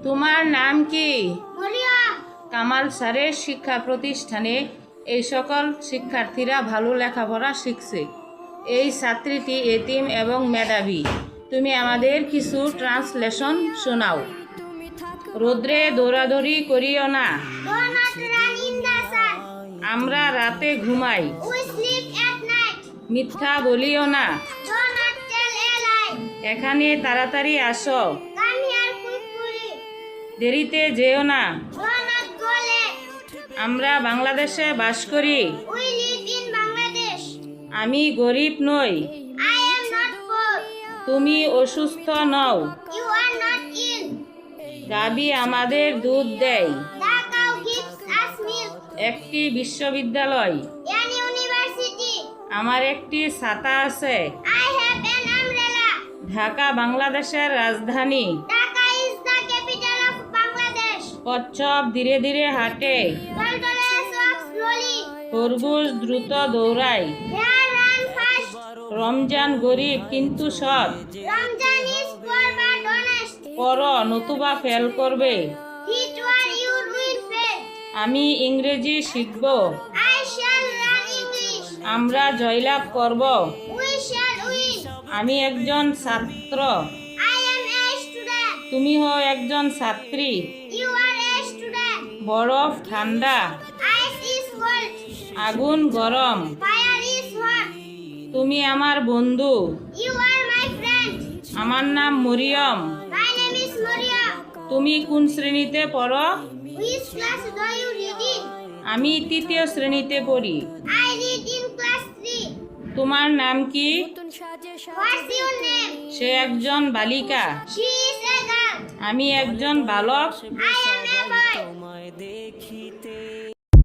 তোমার নাম কি? মরিয়ম। কামাল স্যারের শিক্ষা প্রতিষ্ঠানে এই সকল শিক্ষার্থীরা ভালো লেখাপড়া শিখছে। এই ছাত্রীটি এতিম এবং মেধাবী। তুমি আমাদের কিছু ট্রান্সলেশন শোনাও। রোদ্রে দৌড়াদৌড়ি করিও না। Do not run in the sun. আমরা রাতে ঘুমাই। We sleep at night. মিথ্যা বলিও না। Do not tell a lie. এখানে তাড়াতাড়ি আসো। Come here quickly. দেরিতে যেও না। Do not go late. আমরা বাংলাদেশে বাস করি। We live in Bangladesh. আমি গরিব নই। I am not poor. তুমি অসুস্থ নও। You are not ill. গাভী আমাদের দুধ দেয়। The cow gives us milk. একটি বিশ্ববিদ্যালয়। An university. আমার একটি ছাতা আছে। I have an umbrella. Dhaka বাংলাদেশের রাজধানী। Dhaka is the capital of Bangladesh. কচ্ছপ ধীরে ধীরে হাঁটে। Tortoise walk slowly. খরগোশ দ্রুত দৌড়ায়। Hare run fast. রমজান গরিব কিন্তু সৎ। Ramjan is poor but honest. পড়ো নতুবা ফেল করবে। Hit or you will fail. আমি ইংরেজি শিখব। I shall learn English. আমরা জয়লাভ করব। We shall win. আমি একজন ছাত্র। I am a student. তুমি হও একজন ছাত্রী। You are a student. বরফ ঠান্ডা। Ice is cold. আগুন গরম। Fire is hot. তুমি আমার বন্ধু। You are my friend. আমার নাম Mariam. My name is Maria. তুমি কোন শ্রেণীতে পড়ো? Which class do you read in? আমি তৃতীয় শ্রেণীতে পড়ি। I read in class 3. তোমার নাম কি? What's your name? সে একজন বালিকা। She is a girl. আমি একজন বালক। I am a boy.